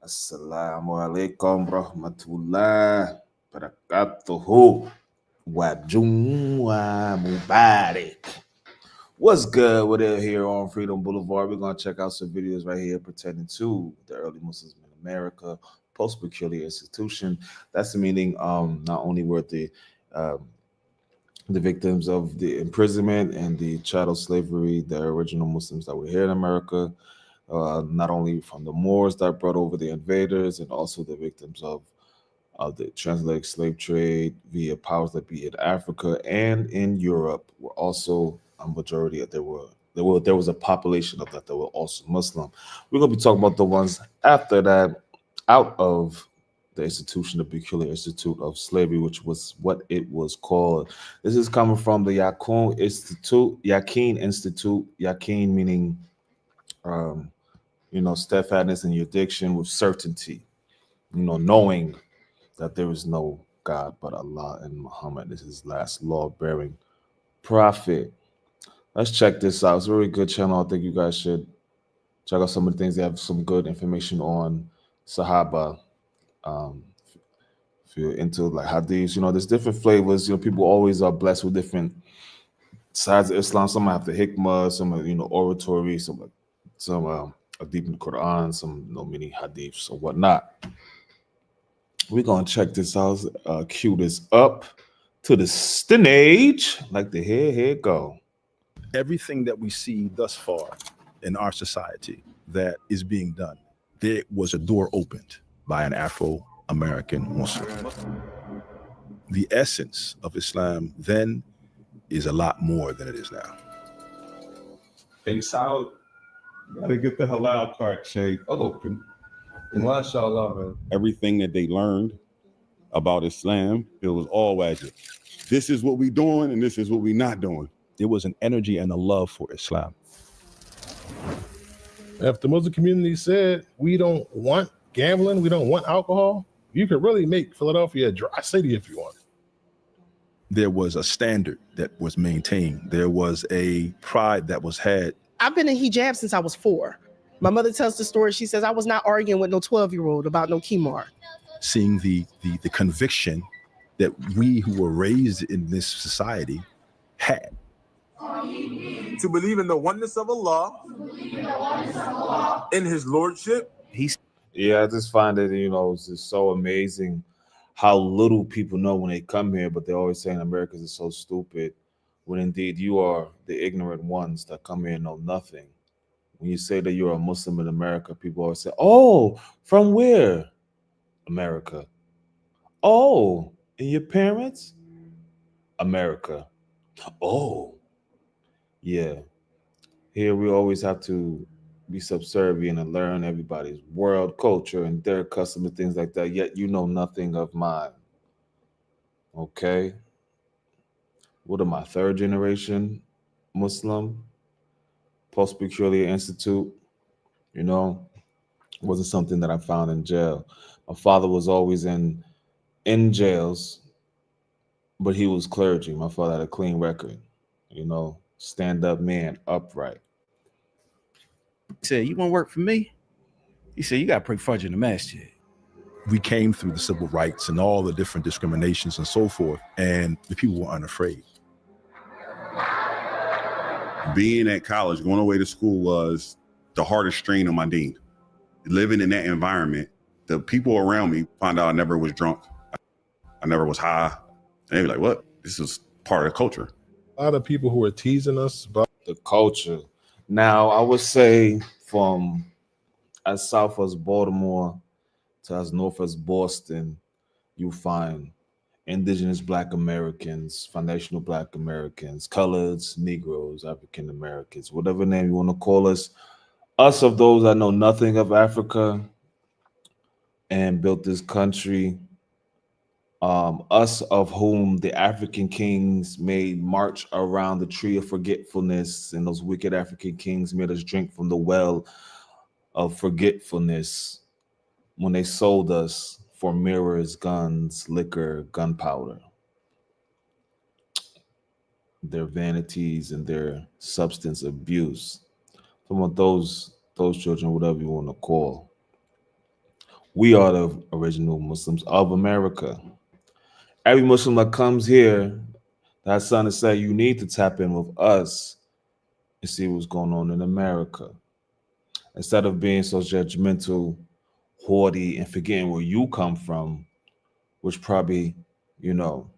Assalamu alaikum rahmatullah barakatuhu wa jumwa mubarak. What's good with it here on Freedom Boulevard? We're gonna check out some videos right here pertaining to the early Muslims in America, post peculiar institution. That's the meaning. Not only were um, the victims of the imprisonment and the chattel slavery, the original Muslims that were here in America, not only from the Moors that brought over the invaders, and also the victims of the transatlantic slave trade via powers that be in Africa and in Europe were also a majority. There was a population of that were also Muslim. We're gonna be talking about the ones after that, out of the institution, the Peculiar Institute of Slavery, which was what it was called. This is coming from the Yakin Institute. Yakin meaning um, steadfastness in your diction with certainty, knowing that there is no God but Allah and Muhammad is his last law bearing prophet. Let's check this out. It's a really good channel. I think you guys should check out some of the things. They have some good information on Sahaba. Um, if you're into like hadiths, there's different flavors. People always are blessed with different sides of Islam. Some have the hikmah, some are, oratory, some are deep in the Quran, some many hadiths or whatnot. We're gonna check this out. Cue this up to the stage. Like the here go. Everything that we see thus far in our society that is being done, there was a door opened by an Afro-American Muslim. The essence of Islam then is a lot more than it is now. Peace out. Gotta get the halal cart shake open. MashaAllah, man. Everything that they learned about Islam, it was all wajib. This is what we doing and this is what we not doing. There was an energy and a love for Islam. If the Muslim community said we don't want gambling, we don't want alcohol, you could really make Philadelphia a dry city if you want. There was a standard that was maintained. There was a pride that was had. I've been in hijab since I was 4. My mother tells the story. She says, I was not arguing with no 12-year-old about no khimar. Seeing the conviction that we who were raised in this society had. To believe in the oneness of Allah, in his lordship. Yeah, I just find it, it's just so amazing how little people know when they come here, but they're always saying Americans are so stupid, when indeed you are the ignorant ones that come here and know nothing. When you say that you're a Muslim in America, people always say, oh, from where? America. Oh, and your parents? America. Oh, yeah. Here we always have to be subservient and learn everybody's world culture and their custom and things like that, yet you know nothing of mine. Okay? What am I, third generation Muslim? Post Peculiar Institute, wasn't something that I found in jail. My father was always in jails, but he was clergy. My father had a clean record, stand up man, upright. He said, you want to work for me? He said, you got to pray Fajr in the masjid. We came through the civil rights and all the different discriminations and so forth, and the people were unafraid. Being at college, going away to school was the hardest strain on my deen. Living in that environment, the people around me found out I never was drunk. I never was high. And they be like, what? This is part of the culture. A lot of people who are teasing us about the culture. Now, I would say from as south as Baltimore to as north as Boston, you find indigenous Black Americans, foundational Black Americans, coloreds, Negroes, African Americans, whatever name you want to call us. Us of those that know nothing of Africa and built this country, us of whom the African kings made march around the tree of forgetfulness, and those wicked African kings made us drink from the well of forgetfulness when they sold us for mirrors, guns, liquor, gunpowder. Their vanities and their substance abuse. Some of those children, whatever you want to call. We are the original Muslims of America. Every Muslim that comes here that has something to say, you need to tap in with us and see what's going on in America. Instead of being so judgmental, haughty, and forgetting where you come from, which probably, you know,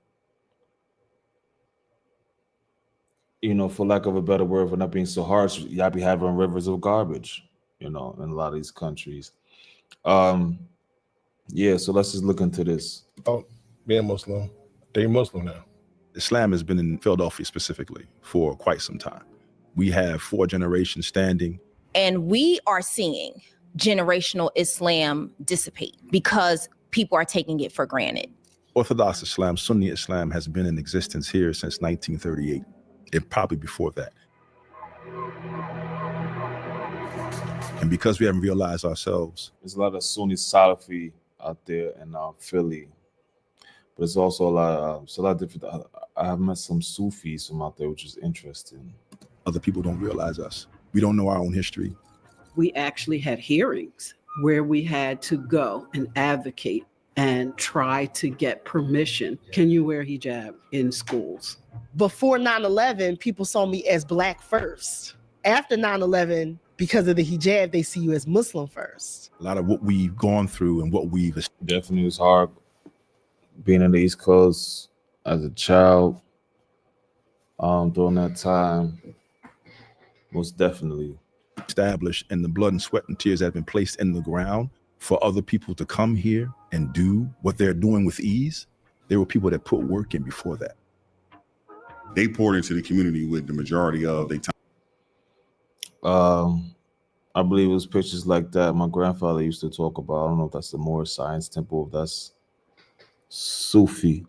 for lack of a better word, for not being so harsh, y'all be having rivers of garbage, in a lot of these countries. Yeah, so let's just look into this. Oh, being Muslim, they Muslim now. Islam has been in Philadelphia specifically for quite some time. We have 4 generations standing. And we are seeing generational Islam dissipate because people are taking it for granted. Orthodox Islam, Sunni Islam has been in existence here since 1938, and probably before that. And because we haven't realized ourselves. There's a lot of Sunni Salafi out there in Philly, but it's also a lot of different. I have met some Sufis from out there, which is interesting. Other people don't realize us. We don't know our own history. We actually had hearings where we had to go and advocate and try to get permission. Can you wear hijab in schools? Before 9/11, people saw me as Black first. After 9/11, because of the hijab, they see you as Muslim first. A lot of what we've gone through and what we've definitely was hard being in the East Coast as a child during that time. Most definitely established, and the blood and sweat and tears that have been placed in the ground for other people to come here and do what they're doing with ease. There were people that put work in before that. They poured into the community with the majority of their time. I believe it was pictures like that my grandfather used to talk about. I don't know if that's the Moorish Science Temple, if that's Sufi.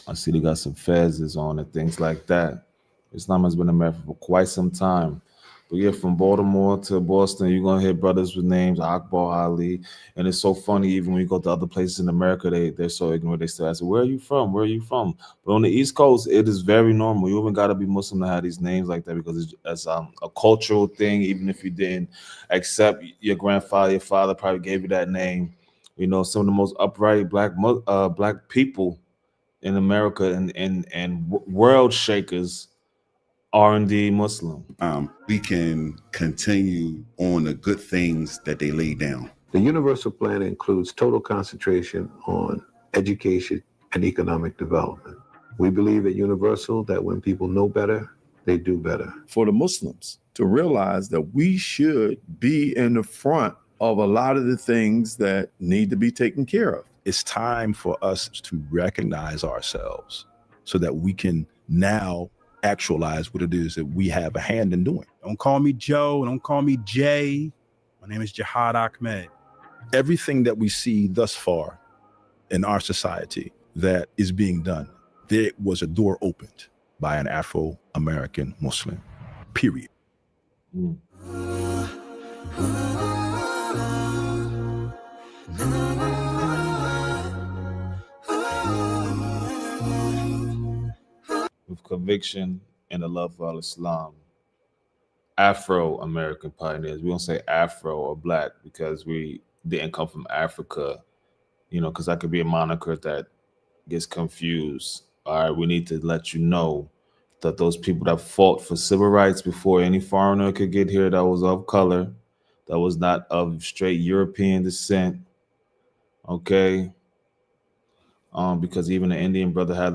I see they got some fezzes on it, things like that. Islam has been in America for quite some time. But yeah, from Baltimore to Boston, you're going to hear brothers with names, Akbar, Ali. And it's so funny, even when you go to other places in America, they're so ignorant. They still ask, where are you from? Where are you from? But on the East Coast, it is very normal. You even got to be Muslim to have these names like that, because it's a cultural thing. Even if you didn't accept your grandfather, your father probably gave you that name. Some of the most upright black people in America and world shakers are indeed Muslim. We can continue on the good things that they laid down. The Universal Plan includes total concentration on education and economic development. We believe at Universal that when people know better, they do better. For the Muslims to realize that we should be in the front of a lot of the things that need to be taken care of. It's time for us to recognize ourselves so that we can now actualize what it is that we have a hand in doing. Don't call me Joe. Don't call me Jay. My name is Jihad Ahmed. Everything that we see thus far in our society that is being done, there was a door opened by an Afro-American Muslim, period. With conviction and the love for Islam, Afro-American pioneers. We don't say Afro or Black because we didn't come from Africa, because that could be a moniker that gets confused. All right, we need to let you know that those people that fought for civil rights before any foreigner could get here that was of color, that was not of straight European descent, okay? Because even the Indian brother had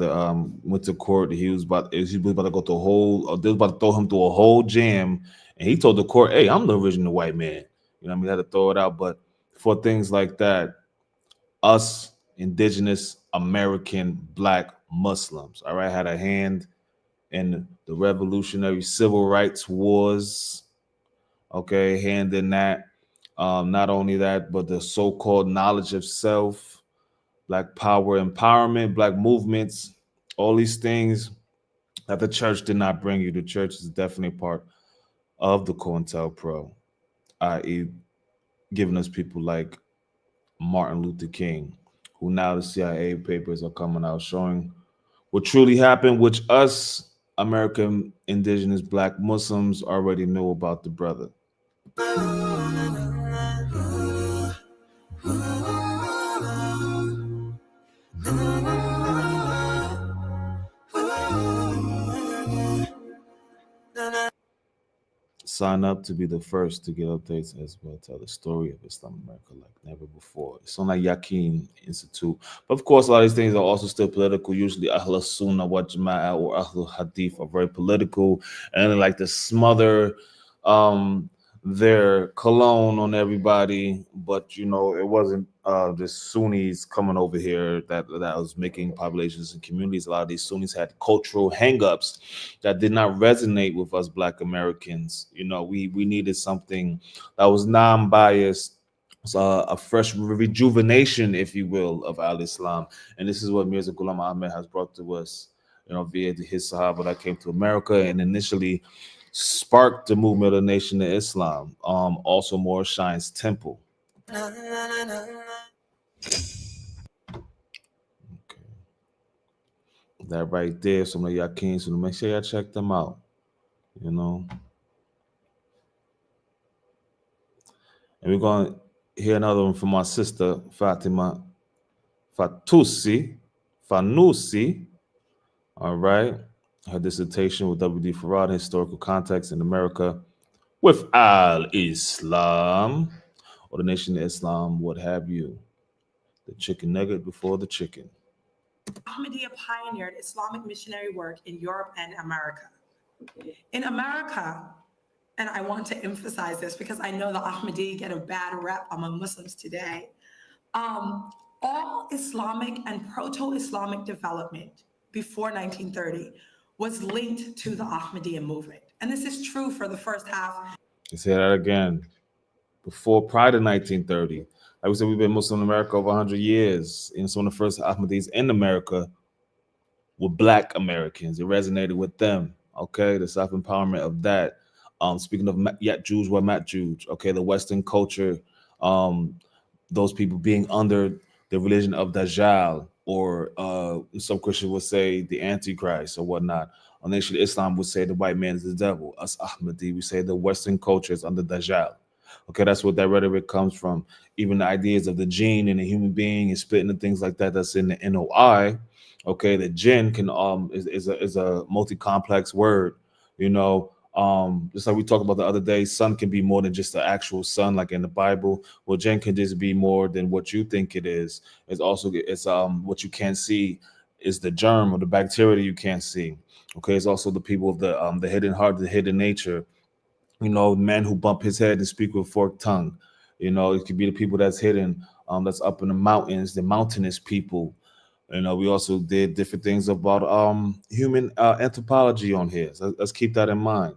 went to court. He was about to go through a whole. They was about to throw him through a whole jam, and he told the court, "Hey, I'm the original white man." He had to throw it out. But for things like that, us indigenous American Black Muslims, all right, had a hand in the revolutionary civil rights wars. Okay, hand in that. Not only that, but the so-called knowledge of self. Black power, empowerment, Black movements, all these things that the church did not bring you. The church is definitely part of the COINTELPRO, i.e. giving us people like Martin Luther King, who now the CIA papers are coming out showing what truly happened, which us American indigenous Black Muslims already knew about the brother. Sign up to be the first to get updates as well. Tell the story of Islam in America like never before. It's on the Yaqeen Institute. But of course, a lot of these things are also still political. Usually, Ahl Sunnah wa Jama'ah or Ahl Hadith are very political, and they like to smother their cologne on everybody. But you know, it wasn't just Sunnis coming over here that was making populations and communities. A lot of these Sunnis had cultural hangups that did not resonate with us Black Americans. You know, we needed something that was non-biased, a fresh rejuvenation, if you will, of Al-Islam. And this is what Mirza Ghulam Ahmad has brought to us, you know, via his Sahaba that came to America and initially sparked the movement of the Nation of Islam. Also Moore Shine's Temple. That right there, some of y'all kings, so make sure y'all check them out. You know, and we're going to hear another one from my sister Fatima Fanusi. All right, her dissertation with W.D. Farad, Historical Context in America with Al-Islam, or the Nation of Islam, what have you. The chicken nugget before the chicken. Ahmadiyya pioneered Islamic missionary work in Europe and America. In America, and I want to emphasize this because I know the Ahmadiyya get a bad rep among Muslims today, all Islamic and proto-Islamic development before 1930 was linked to the Ahmadiyya movement. And this is true for the first half. You say that again. Prior to 1930. Like we said, we've been Muslim in America over 100 years. And some of the first Ahmadis in America were Black Americans. It resonated with them. Okay, the self-empowerment of that. Speaking of Yat Jews were Mat Jews. Okay, the Western culture, those people being under the religion of Dajjal, or some Christians would say the Antichrist or whatnot. Our Nation of Islam would say the white man is the devil. Us Ahmadi, we say the Western culture is under Dajjal. Okay, that's what that rhetoric comes from. Even the ideas of the gene and the human being and splitting and things like that, that's in the NOI. Okay, the jinn can is a multi-complex word, you know. Just like we talked about the other day, sun can be more than just the actual sun, like in the Bible. Well, jinn can just be more than what you think it is. It's what you can't see is the germ or the bacteria you can't see. Okay, it's also the people of the hidden heart, the hidden nature. You know, man who bump his head and speak with forked tongue. You know, it could be the people that's hidden, that's up in the mountains, the mountainous people. You know, we also did different things about human anthropology on here. So let's keep that in mind.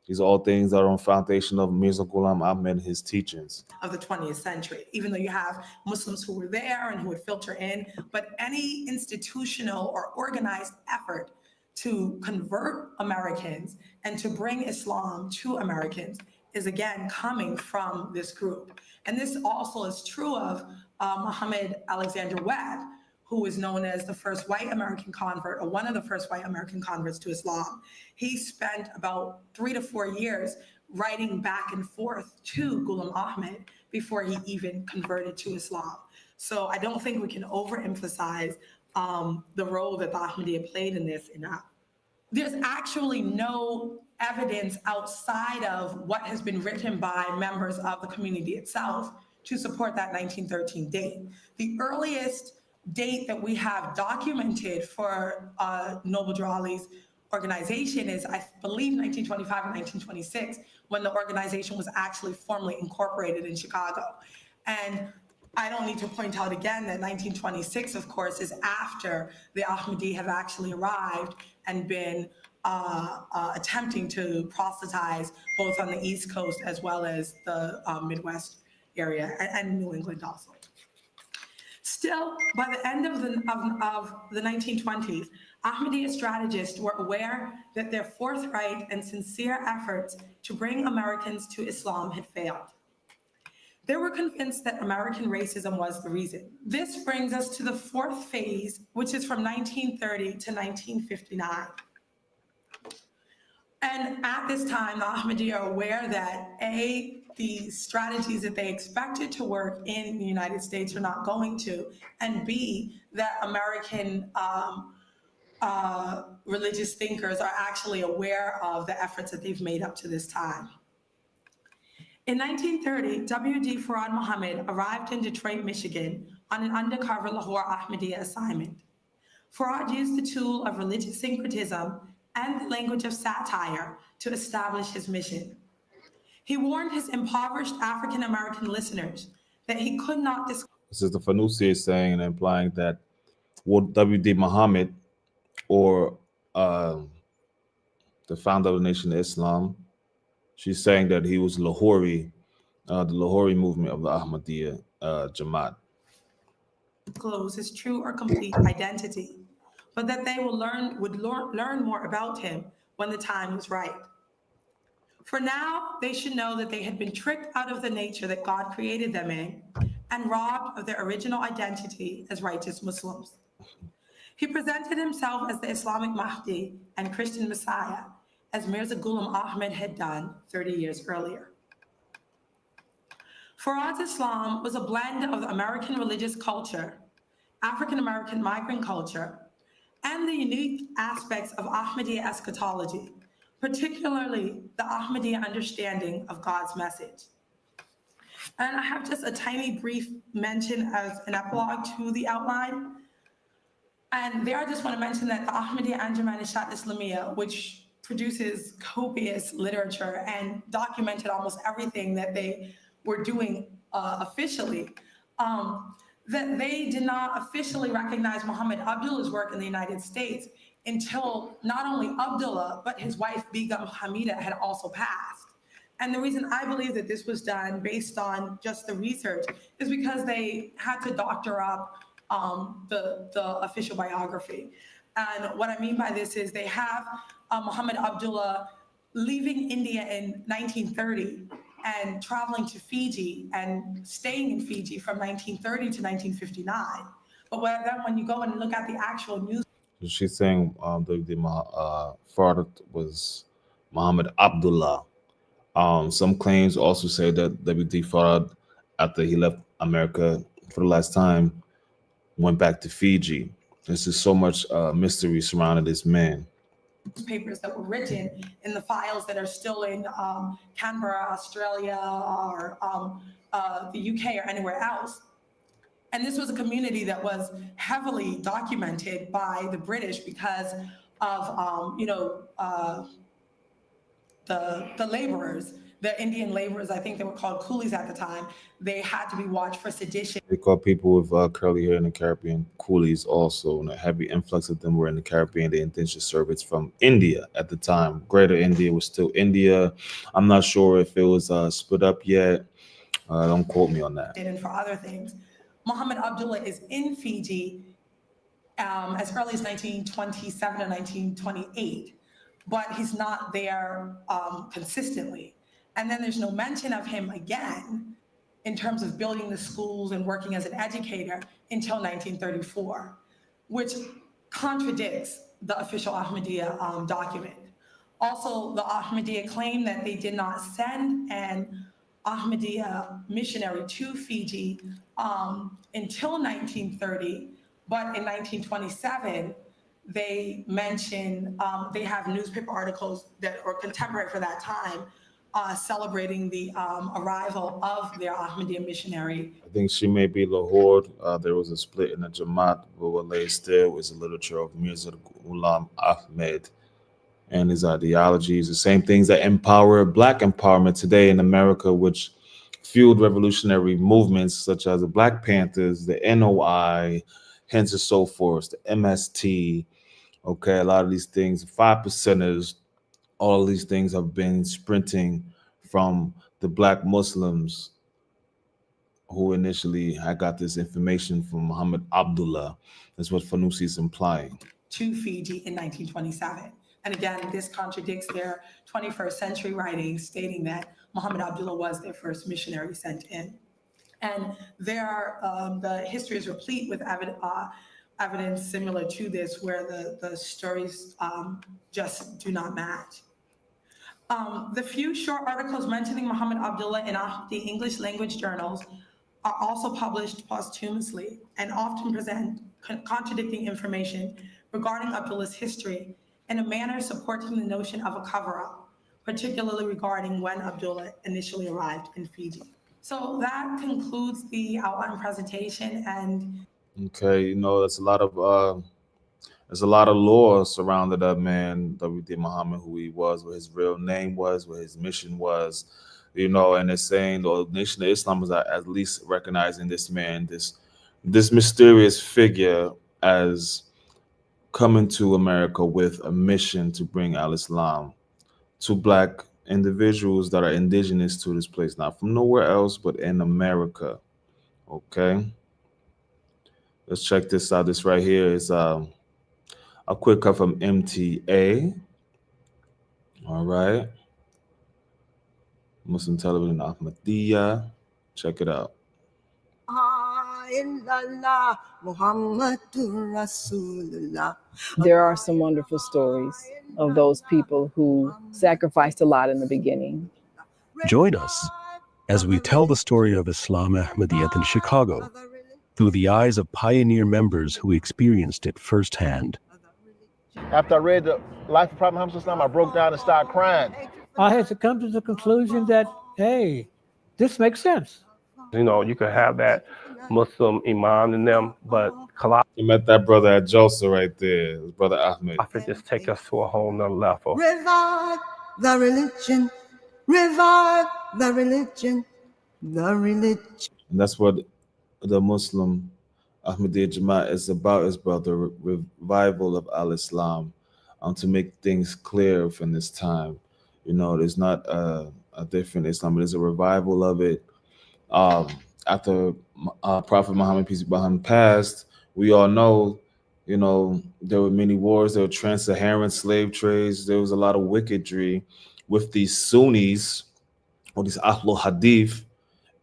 These are all things that are on foundation of Mirza Ghulam Ahmad and his teachings. Of the 20th century, even though you have Muslims who were there and who would filter in, but any institutional or organized effort to convert Americans and to bring Islam to Americans is again coming from this group. And this also is true of Muhammad Alexander Webb, who is known as the first white American convert, or one of the first white American converts to Islam. He spent about 3 to 4 years writing back and forth to Ghulam Ahmad before he even converted to Islam. So I don't think we can overemphasize the role that the Ahmadiyya played in this enough. There's actually no evidence outside of what has been written by members of the community itself to support that 1913 date. The earliest date that we have documented for Noble Drew Ali's organization is, I believe, 1925 or 1926, when the organization was actually formally incorporated in Chicago. And I don't need to point out again that 1926, of course, is after the Ahmadi have actually arrived and been attempting to proselytize both on the East Coast as well as the Midwest area and New England also. Still, by the end of the 1920s, Ahmadiyya strategists were aware that their forthright and sincere efforts to bring Americans to Islam had failed. They were convinced that American racism was the reason. This brings us to the fourth phase, which is from 1930 to 1959. And at this time, the Ahmadiyya are aware that A, the strategies that they expected to work in the United States are not going to, and B, that American religious thinkers are actually aware of the efforts that they've made up to this time. In 1930, W.D. Farad Muhammad arrived in Detroit, Michigan on an undercover Lahore Ahmadiyya assignment. Farad used the tool of religious syncretism and the language of satire to establish his mission. He warned his impoverished African American listeners that he could not discuss. This is the Fanusi is saying and implying that what W.D. Muhammad, or the founder of the Nation of Islam, she's saying that he was Lahori, the Lahori movement of the Ahmadiyya Jamaat. Disclose his true or complete identity, but that they would learn more about him when the time was right. For now, they should know that they had been tricked out of the nature that God created them in and robbed of their original identity as righteous Muslims. He presented himself as the Islamic Mahdi and Christian Messiah, as Mirza Ghulam Ahmad had done 30 years earlier. Farad's Islam was a blend of the American religious culture, African American migrant culture, and the unique aspects of Ahmadiyya eschatology, particularly the Ahmadiyya understanding of God's message. And I have just a tiny brief mention as an epilogue to the outline. And there I just want to mention that the Ahmadiyya Anjuman Ishat Islamiyya, which produces copious literature and documented almost everything that they were doing officially, that they did not officially recognize Muhammad Abdullah's work in the United States until not only Abdullah, but his wife Begum Hamida had also passed. And the reason I believe that this was done based on just the research is because they had to doctor up the official biography. And what I mean by this is they have Muhammad Abdullah leaving India in 1930 and traveling to Fiji and staying in Fiji from 1930 to 1959. But then when you go and look at the actual news. She's saying Farad was Muhammad Abdullah. Some claims also say that W.D. Farad, after he left America for the last time, went back to Fiji. There's just so much mystery surrounding this man. Papers that were written in the files that are still in Canberra, Australia, or the UK or anywhere else. And this was a community that was heavily documented by the British because of, the laborers, the Indian laborers. I think they were called coolies at the time. They had to be watched for sedition. They call people with curly hair in the Caribbean coolies also, and a heavy influx of them were in the Caribbean. The indentured servants from India at the time. Greater India was still India. I'm not sure if it was split up yet. Don't quote me on that. And for other things, Muhammad Abdullah is in Fiji as early as 1927 or 1928, but he's not there consistently. And then there's no mention of him again in terms of building the schools and working as an educator until 1934, which contradicts the official Ahmadiyya document. Also, the Ahmadiyya claim that they did not send an Ahmadiyya missionary to Fiji until 1930, but in 1927, they mention, they have newspaper articles that are contemporary for that time, celebrating the arrival of their Ahmadiyya missionary. I think she may be Lahore. There was a split in the Jamaat, but what lay still was the literature of Mirza Ghulam Ahmad and his ideologies, the same things that empower Black empowerment today in America, which fueled revolutionary movements such as the Black Panthers, the NOI, hence and so forth, the MST. Okay, a lot of these things, 5%ers, all of these things have been sprinting from the Black Muslims who initially I got this information from Muhammad Abdullah. That's what Fanusi is implying. To Fiji in 1927. And again, this contradicts their 21st century writings stating that Muhammad Abdullah was their first missionary sent in. And the history is replete with evidence similar to this where the stories just do not match. The few short articles mentioning Muhammad Abdullah in the English language journals are also published posthumously and often present contradicting information regarding Abdullah's history in a manner supporting the notion of a cover-up, particularly regarding when Abdullah initially arrived in Fiji. So that concludes the outline presentation. And Okay, you know, there's a lot of lore surrounded that man, W.D. Muhammad, who he was, what his real name was, what his mission was, you know, and it's saying the Nation of Islam is at least recognizing this man, this mysterious figure, as coming to America with a mission to bring al-Islam to Black individuals that are indigenous to this place, not from nowhere else, but in America. Okay, let's check this out. This right here is a quick cut from MTA. All right, Muslim Television Ahmadiyya. Check it out. There are some wonderful stories of those people who sacrificed a lot in the beginning. Join us as we tell the story of Islam Ahmadiyyat in Chicago through the eyes of pioneer members who experienced it firsthand. After I read the Life of Prophet Muhammad Islam, I broke down and started crying. I had to come to the conclusion that, hey, this makes sense. You know, you could have that Muslim imam in them, but You met that brother at Joseph right there, his brother Ahmed. Prophet just take us to a whole nother level. Revive the religion, revive the religion, the religion. And that's what the Muslim Ahmadiyya Jamaat is about, is about the revival of al-Islam, to make things clear from this time. You know, there's not a different Islam, but there's a revival of it. After Prophet Muhammad, peace be upon him, passed, we all know, you know, there were many wars, there were trans-Saharan slave trades, there was a lot of wickedry with these Sunnis, or these Ahlul Hadith,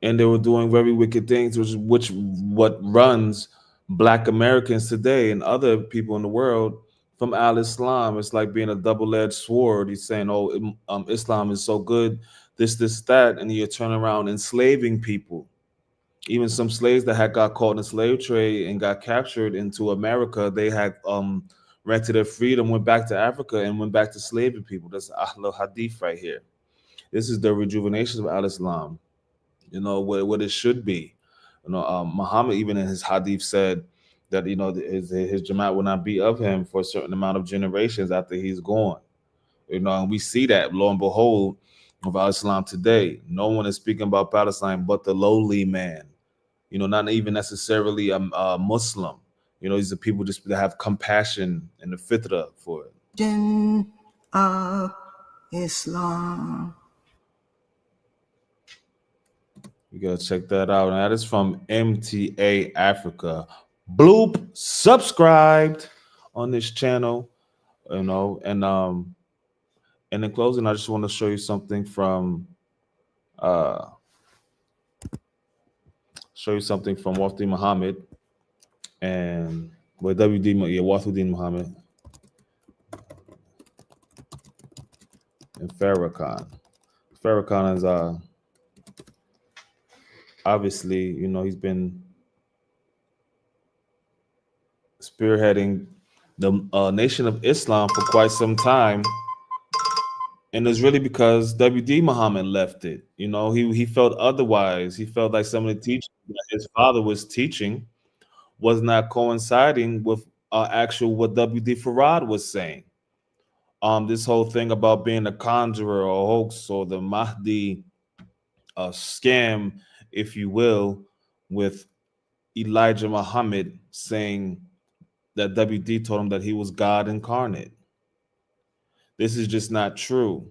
and they were doing very wicked things, which what runs Black Americans today and other people in the world from al-Islam. It's like being a double-edged sword. He's saying, oh, Islam is so good, this, that, and you turn around enslaving people. Even some slaves that had got caught in the slave trade and got captured into America, they had rented their freedom, went back to Africa, and went back to slaving people. That's Ahlul Hadith right here. This is the rejuvenation of al-Islam, you know, what it should be. You know, Muhammad, even in his hadith, said that, you know, his Jamaat will not be of him for a certain amount of generations after he's gone. You know, and we see that, lo and behold, of al-Islam today. No one is speaking about Palestine but the lowly man. You know, not even necessarily a Muslim. You know, these are people just that have compassion and the fitrah for it. Of Islam. You gotta check that out. And that is from MTA Africa. Bloop, subscribed on this channel. You know, and in closing, I just want to show you something from Wafdi Muhammad and Wathuddin Muhammad and Farrakhan. Farrakhan is obviously, you know, he's been spearheading the Nation of Islam for quite some time. And it's really because W.D. Muhammad left it. You know, he felt otherwise. He felt like some of the teaching that his father was teaching was not coinciding with actual what W.D. Farad was saying. This whole thing about being a conjurer or hoax or the Mahdi scam, if you will, with Elijah Muhammad saying that W.D. told him that he was God incarnate. This is just not true.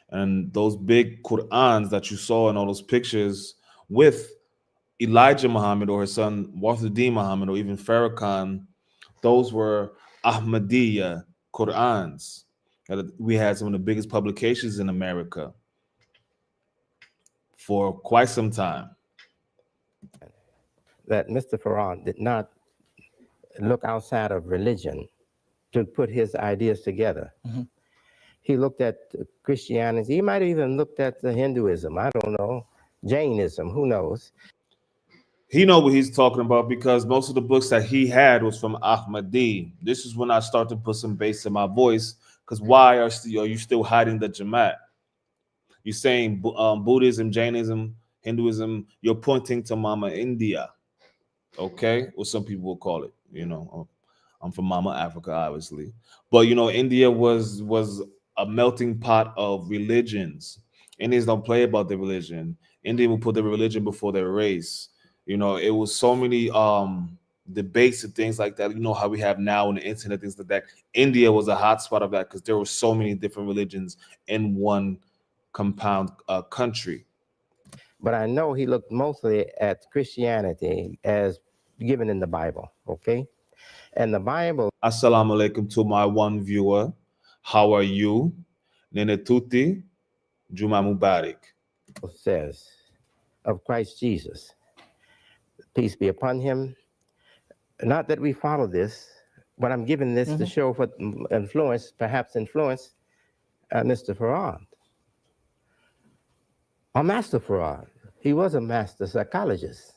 And those big Qur'ans that you saw in all those pictures with Elijah Muhammad or his son Wathuddin Muhammad or even Farrakhan, those were Ahmadiyya Qur'ans. We had some of the biggest publications in America for quite some time. That Mr. Farad did not look outside of religion to put his ideas together. Mm-hmm. He looked at Christianity. He might have even looked at the Hinduism. I don't know. Jainism, who knows? He know what he's talking about because most of the books that he had was from Ahmadi. This is when I start to put some bass in my voice, because why are you still hiding the Jamaat? You're saying Buddhism, Jainism, Hinduism, you're pointing to Mama India. Okay, or some people will call it. I'm from Mama Africa, obviously, but India was a melting pot of religions. Indians don't play about their religion. India will put their religion before their race. It was so many debates and things like that. How we have now on the internet, things like that. India was a hot spot of that because there were so many different religions in one compound country. But I know he looked mostly at Christianity as given in the Bible, okay? And the Bible. Assalamu alaikum to my one viewer. How are you? Nene tuti, Juma Mubarak. Says of Christ Jesus, peace be upon him. Not that we follow this, but I'm giving this to show what perhaps influenced Mr. Farad. Or Master Farad. He was a master psychologist.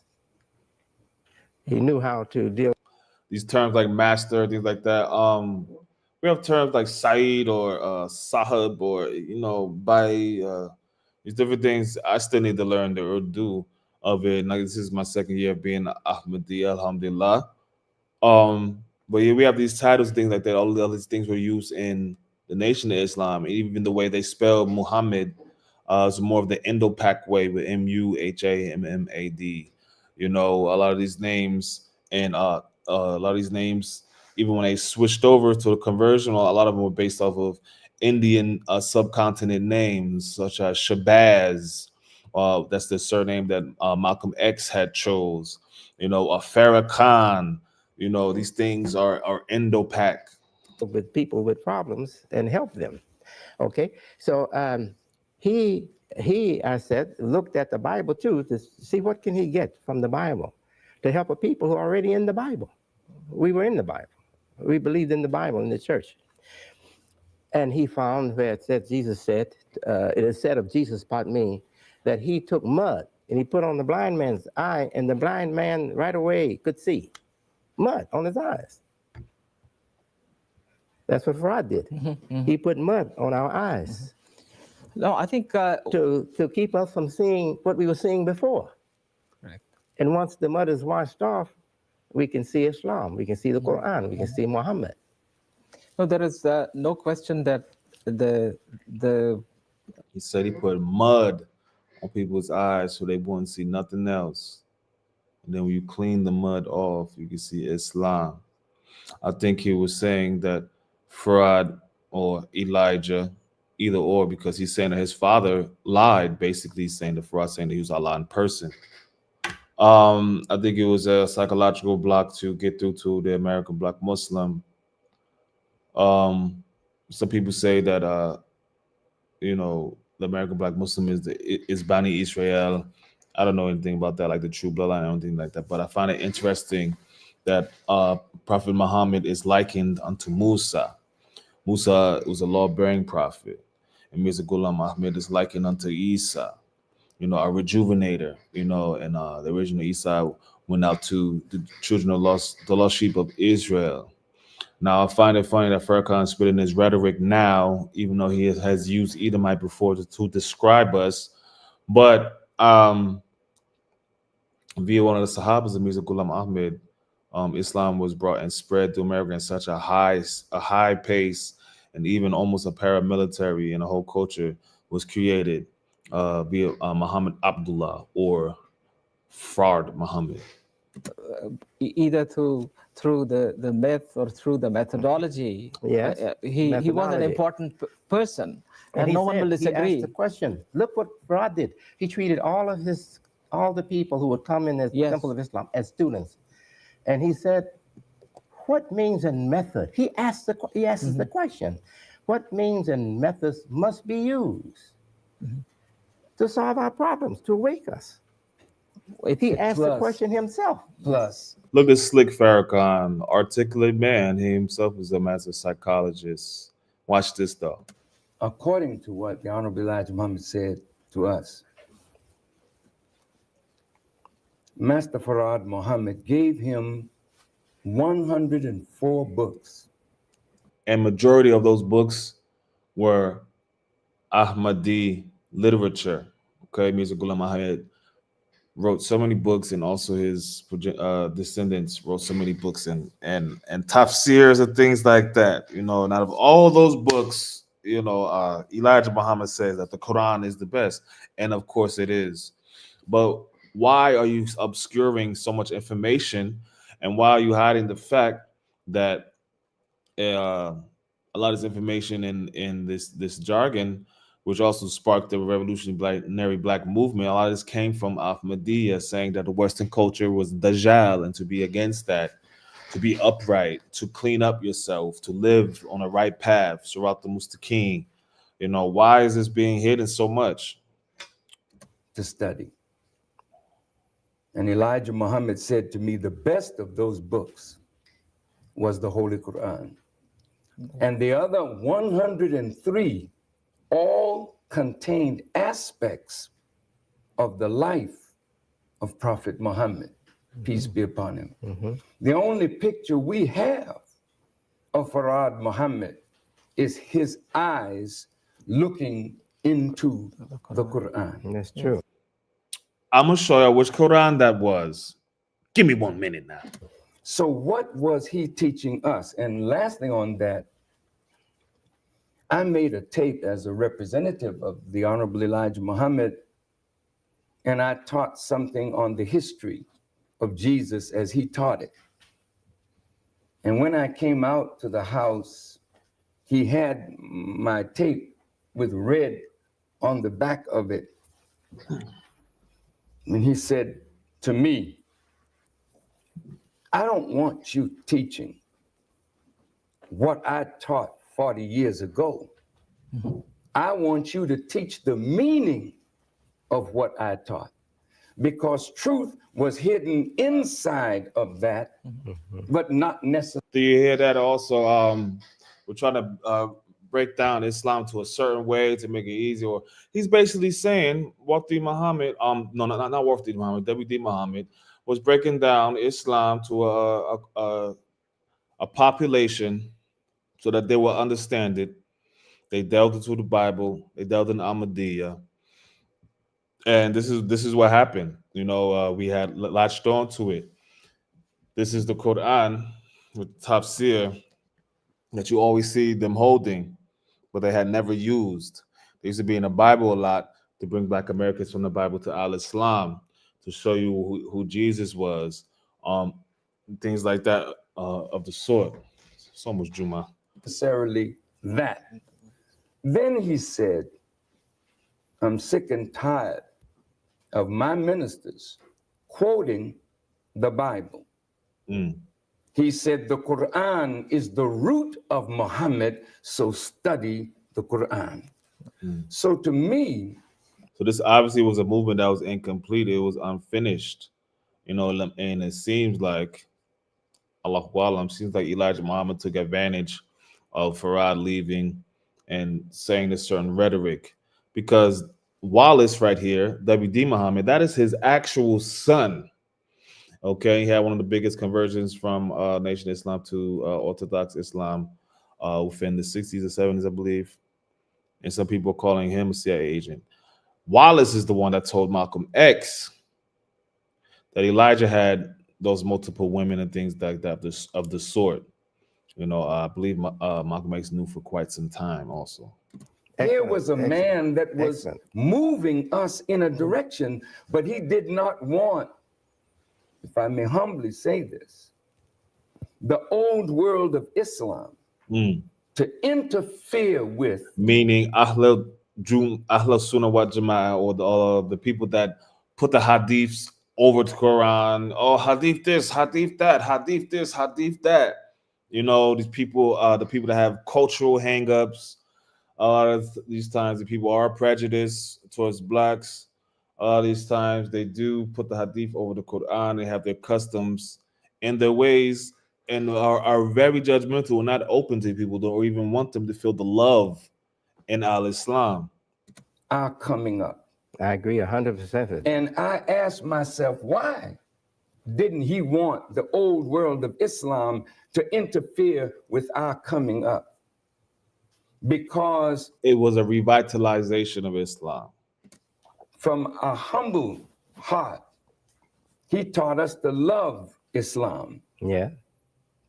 He knew how to deal. These terms like master, things like that. We have terms like Said or Sahib or Bai. These different things. I still need to learn the Urdu of it. Now this is my second year of being Ahmadi, alhamdulillah. But yeah, we have these titles, things like that. All these things were used in the Nation of Islam. Even the way they spell Muhammad is more of the Indo-Pak way with Muhammad. A lot of these names and a lot of these names, even when they switched over to the conversion, a lot of them were based off of Indian subcontinent names, such as Shabazz. That's the surname that Malcolm X had chose. Farah Khan. These things are Indo-Pak. With people with problems and help them. Okay, so he I said looked at the Bible too to see what can he get from the Bible to help a people who are already in the Bible. We were in the Bible. We believed in the Bible in the church. And he found where it said, Jesus said, it is said of Jesus, pardon me, that he took mud and he put on the blind man's eye, and the blind man right away could see mud on his eyes. That's what Farad did. He put mud on our eyes. No, I think to keep us from seeing what we were seeing before. Correct. And once the mud is washed off, we can see Islam, we can see the Quran, we can see Muhammad. No, there is no question that He said he put mud on people's eyes so they wouldn't see nothing else. And then when you clean the mud off, you can see Islam. I think he was saying that Farad or Elijah, either or, because he's saying that his father lied, basically saying that Farad saying that he was Allah in person. I think it was a psychological block to get through to the American Black Muslim. Some people say that the American Black Muslim is Bani Israel. I don't know anything about that, like the true bloodline or anything like that. But I find it interesting that Prophet Muhammad is likened unto Musa. Musa was a law-bearing prophet, and Mirza Ghulam Ahmad is likened unto Isa, a rejuvenator. And the original Isa went out to the children of the lost sheep of Israel. Now, I find it funny that Farrakhan spit in his rhetoric now, even though he has used Edomite before to describe us. But via one of the Sahabas of Mirza Ghulam Ahmad, Islam was brought and spread to America in such a high pace, and even almost a paramilitary and a whole culture was created via Muhammad Abdullah or Fard Muhammad. Either through the myth or through the methodology. Yes, he was an important person, and no one will disagree. He asked the question. Look what Farad did. He treated all the people who would come in the Temple of Islam as students, and he said, "What means and method?" He asks the question. What means and methods must be used to solve our problems, to awake us? He asked the question himself. Look at Slick Farrakhan, articulate man. He himself is a master psychologist. Watch this, though. According to what the Honorable Elijah Muhammad said to us, Master Farad Muhammad gave him 104 books. And majority of those books were Ahmadi literature. Okay, Mirza Ghulam Ahmad wrote so many books, and also his descendants wrote so many books and tafsirs and things like that. You know, and out of all those books, you know, Elijah Muhammad says that the Quran is the best, and of course it is. But why are you obscuring so much information, and why are you hiding the fact that a lot of this information in this jargon, which also sparked the revolutionary black movement, a lot of this came from Ahmadiyya saying that the Western culture was Dajjal, and to be against that, to be upright, to clean up yourself, to live on a right path, Sirat al-Mustaqim. You know, why is this being hidden so much? To study. And Elijah Muhammad said to me, the best of those books was the Holy Quran. And the other 103 all contained aspects of the life of Prophet Muhammad, peace be upon him. The only picture we have of Farad Muhammad is his eyes looking into the Quran. That's true. I'm gonna show you which Quran that was. Give me 1 minute now. So what was he teaching us? And lastly on that, I made a tape as a representative of the Honorable Elijah Muhammad, and I taught something on the history of Jesus as he taught it. And when I came out to the house, he had my tape with red on the back of it. And he said to me, I don't want you teaching what I taught 40 years ago. I want you to teach the meaning of what I taught, because truth was hidden inside of that, but not necessarily. Do you hear that also? We're trying to break down Islam to a certain way to make it easier. Or he's basically saying Wafdi Muhammad, no, not Wafdi Muhammad, W.D. Muhammad was breaking down Islam to a population so that they will understand it. They delved into the Bible, they delved in Ahmadiyya, and this is what happened. You know, we had latched on to it. This is the Quran with tafsir that you always see them holding, but they had never used. They used to be in the Bible a lot to bring Black Americans from the Bible to Al-Islam, to show you who Jesus was, things like that of the sort. So much Juma. Necessarily that. Then he said, I'm sick and tired of my ministers quoting the Bible. He said, the Quran is the root of Muhammad, so study the Quran. So to me, so this obviously was a movement that was incomplete. It was unfinished, you know, and it seems like, Allahu Alam, seems like Elijah Muhammad took advantage of Farad leaving and saying this certain rhetoric, because Wallace right here, W.D. Muhammad, that is his actual son. Okay, he had one of the biggest conversions from Nation Islam to Orthodox Islam within the 60s or 70s, I believe. And some people are calling him a CIA agent. Wallace is the one that told Malcolm X that Elijah had those multiple women and things like that of the sort. You know, I believe Malcolm X knew for quite some time also. Here was a man that was moving us in a direction, but he did not want, if I may humbly say this, the old world of Islam to interfere with. Meaning Ahl Sunnah wal Jama'ah, or the people that put the hadiths over the Quran. Oh, hadith this, hadith that, hadith this, hadith that. You know, these people, the people that have cultural hangups. A lot of these times, the people are prejudiced towards blacks. A lot of these times, they do put the hadith over the Quran. They have their customs and their ways, and are very judgmental and not open to people, don't even want them to feel the love in Al-Islam. Are coming up. I agree 100%. And I asked myself, why didn't he want the old world of Islam to interfere with our coming up? Because it was a revitalization of Islam. from a humble heart, he taught us to love Islam. Yeah.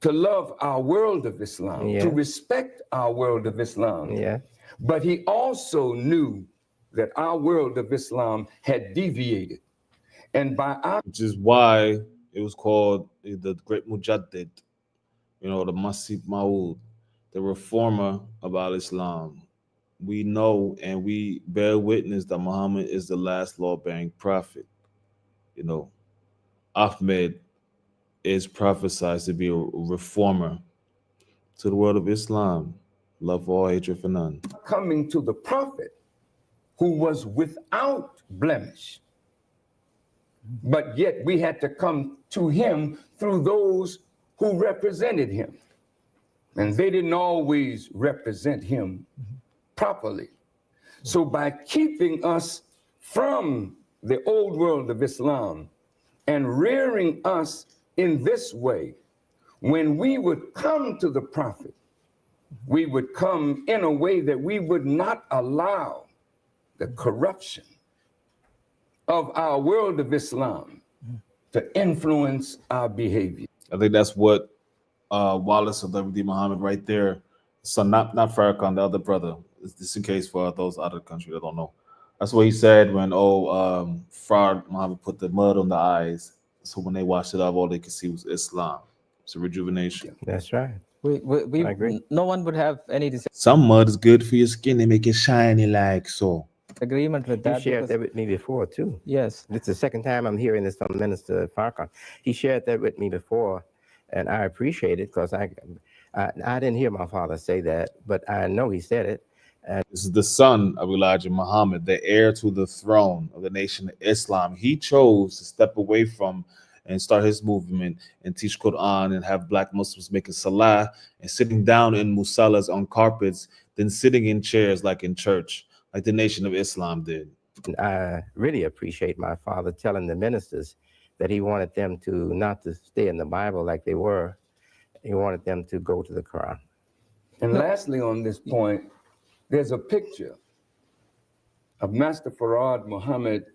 To love our world of Islam, Yeah. to respect our world of Islam. Yeah. But he also knew that our world of Islam had deviated. And by our which is why it was called the Great Mujaddid, you know, the Masih Maud, the reformer of Al-Islam. We know and we bear witness that Muhammad is the last law-bearing prophet. You know, Ahmed is prophesied to be a reformer to the world of Islam. Love for all, hatred for none. coming to the prophet who was without blemish, but yet we had to come to him through those who represented him. And they didn't always represent him properly. So by keeping us from the old world of Islam and rearing us in this way, when we would come to the prophet, we would come in a way that we would not allow the corruption of our world of Islam to influence our behavior. I think that's what Wallace of WD Muhammad right there. So not Farrakhan, the other brother. This in case for those other countries that don't know. That's what he said when Farad Muhammad put the mud on the eyes. So when they washed it off, all they could see was Islam. It's a rejuvenation. That's right. We I agree. No one would have any Some mud is good for your skin. They make it shiny like so. disagreement with You that. shared because- that with me before too. Yes. It's the second time I'm hearing this from Minister Farrakhan. He shared that with me before, and I appreciate it because I didn't hear my father say that, but I know he said it. This is the son of Elijah Muhammad, the heir to the throne of the nation of Islam. He chose to step away from and start his movement and teach Quran and have black Muslims making salah and sitting down in musallas on carpets, then sitting in chairs like in church, like the Nation of Islam did. I really appreciate my father telling the ministers that he wanted them to not to stay in the Bible like they were. He wanted them to go to the Quran. And lastly, on this point, there's a picture of Master Farad Muhammad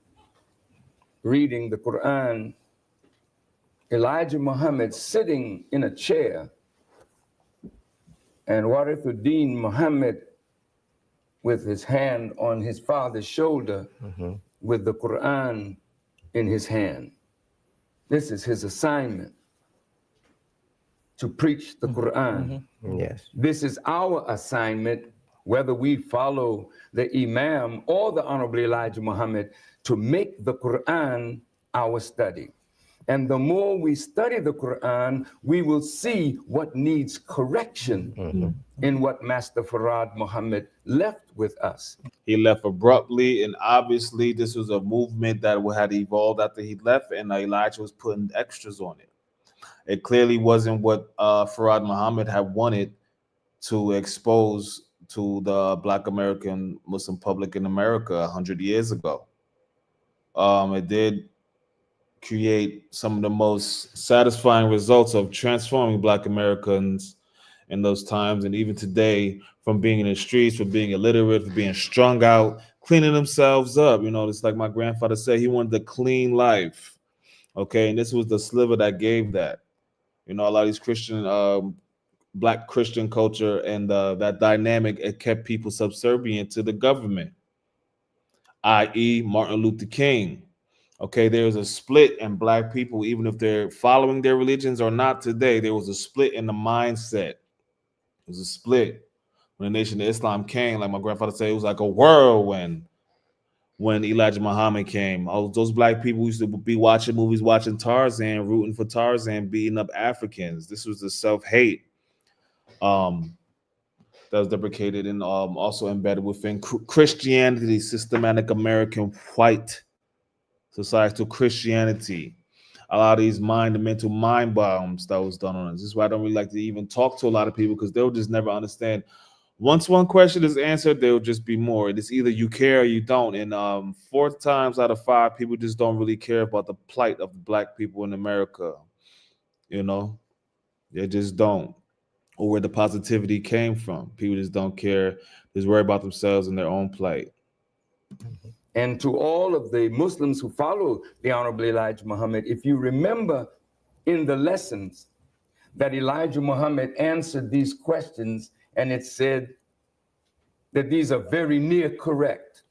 reading the Quran, Elijah Muhammad sitting in a chair, and Warithuddin Muhammad with his hand on his father's shoulder with the Quran in his hand. This is his assignment, to preach the Quran. Yes. This is our assignment, whether we follow the Imam or the Honorable Elijah Muhammad, to make the Quran our study. And the more we study the Quran, we will see what needs correction in what Master Farad Muhammad left with us. He left abruptly, and obviously this was a movement that had evolved after he left, and Elijah was putting extras on it. It clearly wasn't what Farad Muhammad had wanted to expose to the Black American Muslim public in America 100 years ago. It did create some of the most satisfying results of transforming Black Americans in those times, and even today, from being in the streets, from being illiterate, from being strung out, cleaning themselves up. You know, it's like my grandfather said, he wanted a clean life. Okay, and this was the sliver that gave that. You know, a lot of these Christian, Black Christian culture and that dynamic, it kept people subservient to the government, i.e. Martin Luther King. Okay, there's a split in Black people, even if they're following their religions or not today. There was a split in the mindset. It was a split. When the Nation of Islam came, like my grandfather said, it was like a whirlwind when Elijah Muhammad came. Those Black people used to be watching movies, watching Tarzan, rooting for Tarzan, beating up Africans. This was the self-hate that was deprecated and also embedded within Christianity, systematic American white societal Christianity. A lot of these mental mind bombs that was done on us. This is why I don't really like to even talk to a lot of people, because they'll just never understand. Once one question is answered, there'll just be more. It's either you care or you don't. And 4 times out of 5, people just don't really care about the plight of the Black people in America. You know, they just don't. Or where the positivity came from. People just don't care. Just worry about themselves and their own plight. And to all of the Muslims who follow the Honorable Elijah Muhammad, if you remember in the lessons that Elijah Muhammad answered these questions, and it said that these are very near correct.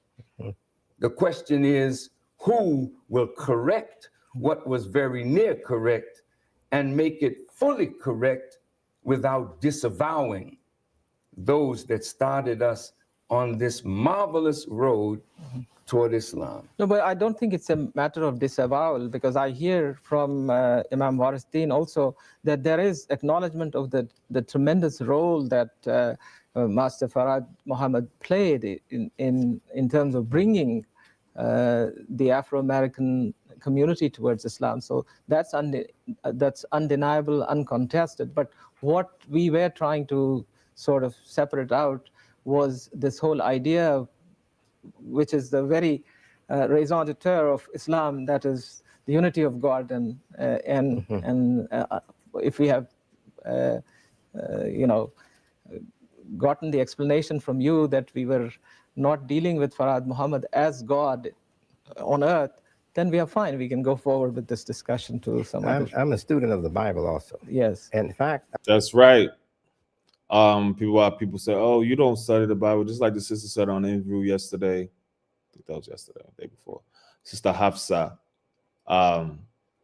The question is, who will correct what was very near correct and make it fully correct without disavowing those that started us on this marvelous road toward Islam? No, but I don't think it's a matter of disavowal, because I hear from Imam Warisdin also that there is acknowledgement of the tremendous role that Master Farad Muhammad played in terms of bringing the Afro-American community towards Islam. So that's undeniable, uncontested. But what we were trying to sort of separate out was this whole idea, which is the very raison d'etre of Islam, that is the unity of God, and if we have gotten the explanation from you that we were not dealing with Farad Muhammad as God on earth, then we are fine. We can go forward with this discussion to some other. I'm a student of the Bible also. Yes. In fact, that's right. People say, "Oh, you don't study the Bible," just like the sister said on the interview yesterday. I think that was yesterday, the day before. Sister Hafsa.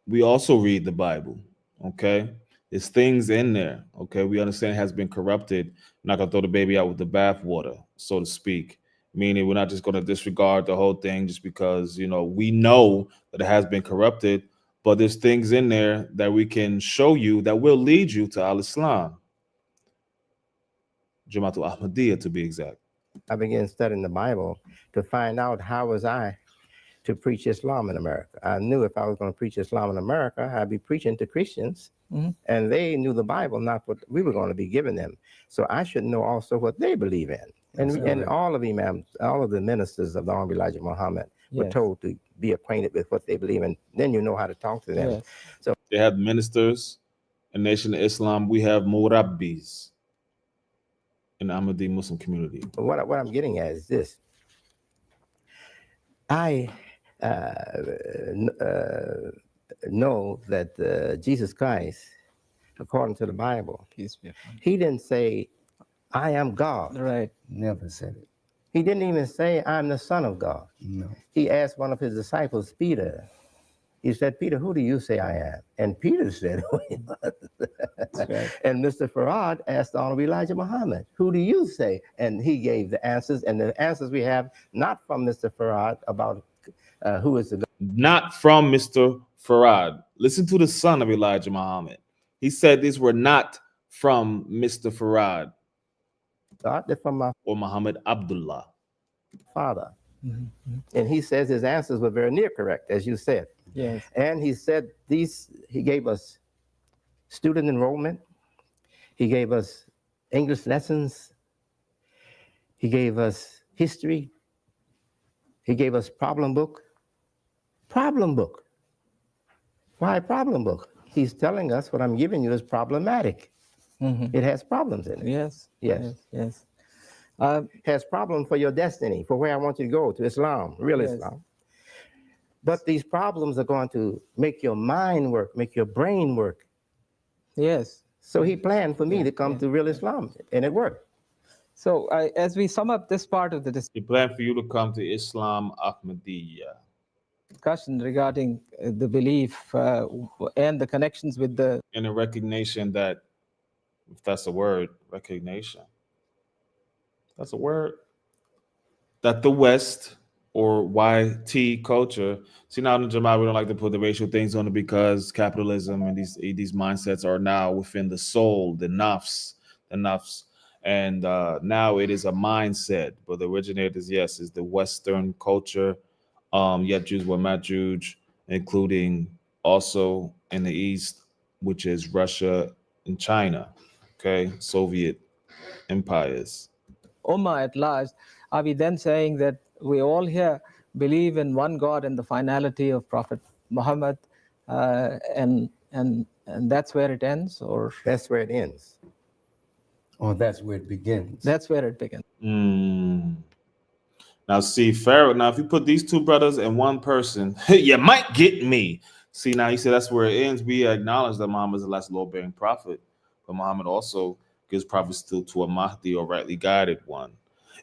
We also read the Bible. Okay, there's things in there. Okay, we understand it has been corrupted. We're not gonna throw the baby out with the bathwater, so to speak. Meaning, we're not just gonna disregard the whole thing just because we know that it has been corrupted. But there's things in there that we can show you that will lead you to Al-Islam. Jamaatul Ahmadiyya, to be exact. I began studying the Bible to find out how was I to preach Islam in America. I knew if I was going to preach Islam in America, I'd be preaching to Christians, and they knew the Bible, not what we were going to be giving them. So I should know also what they believe in. And all of the imams, all of the ministers of the Honorable Elijah Muhammad were told to be acquainted with what they believe in. Then you know how to talk to them. Yes. So they have ministers in Nation of Islam. We have murabbis in the Ahmadi Muslim community. What I'm getting at is this. I know that Jesus Christ, according to the Bible, he didn't say, "I am God." Right. Never said it. He didn't even say, "I'm the Son of God." No. He asked one of his disciples, Peter. He said, "Peter, who do you say I am?" And Peter said, Right. And Mr. Farad asked the Honorable Elijah Muhammad, "Who do you say?" And he gave the answers. And the answers we have not from Mr. Farad about who is the God. Not from Mr. Farad. Listen to the son of Elijah Muhammad. He said these were not from Mr. Farad. They're from my or Muhammad Abdullah. Father. And he says his answers were very near correct, as you said. Yes. And he said he gave us student enrollment. He gave us English lessons. He gave us history. He gave us problem book. Problem book. Why problem book? He's telling us what I'm giving you is problematic. It has problems in it. Yes. Yes. Yes. Has problems for your destiny, for where I want you to go, to Islam, real Islam. But these problems are going to make your mind work, make your brain work. Yes. So he planned for me to come to real Islam, and it worked. So as we sum up this part of the He planned for you to come to Islam Ahmadiyya. discussion regarding the belief and the connections with the... And a recognition that, if that's a word, recognition. That's a word. That the West or YT culture, see now in the Jamaat, we don't like to put the racial things on it because capitalism and these mindsets are now within the soul, the nafs. And now it is a mindset, but the originators, yes, is the Western culture. Yet Jews were Majuj, including also in the East, which is Russia and China, okay, Soviet empires. Ummah at large, are we then saying that we all here believe in one God and the finality of Prophet Muhammad, and that's where it ends, or that's where it ends? Or that's where it begins. That's where it begins. Now, see, Pharaoh. Now, if you put these two brothers and one person, you might get me. See, now he said that's where it ends. We acknowledge that Muhammad is the last law-bearing prophet, but Muhammad also gives prophecy to a Mahdi or rightly guided one.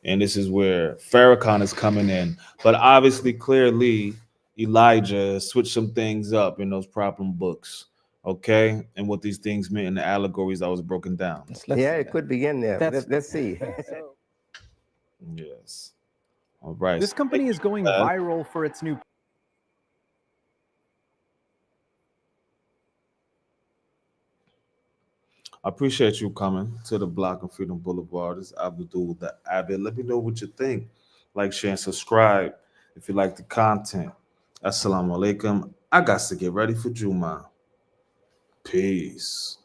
And this is where Farrakhan is coming in. But obviously, clearly, Elijah switched some things up in those problem books, okay? And what these things meant in the allegories that was broken down. Yeah, it could begin there. Let's see. Yes. All right. This company is going viral for its new. I appreciate you coming to the Block and Freedom Boulevard. This is Abdul the Abbot. Let me know what you think. Like, share, and subscribe if you like the content. Assalamu alaikum. I got to get ready for Juma. Peace.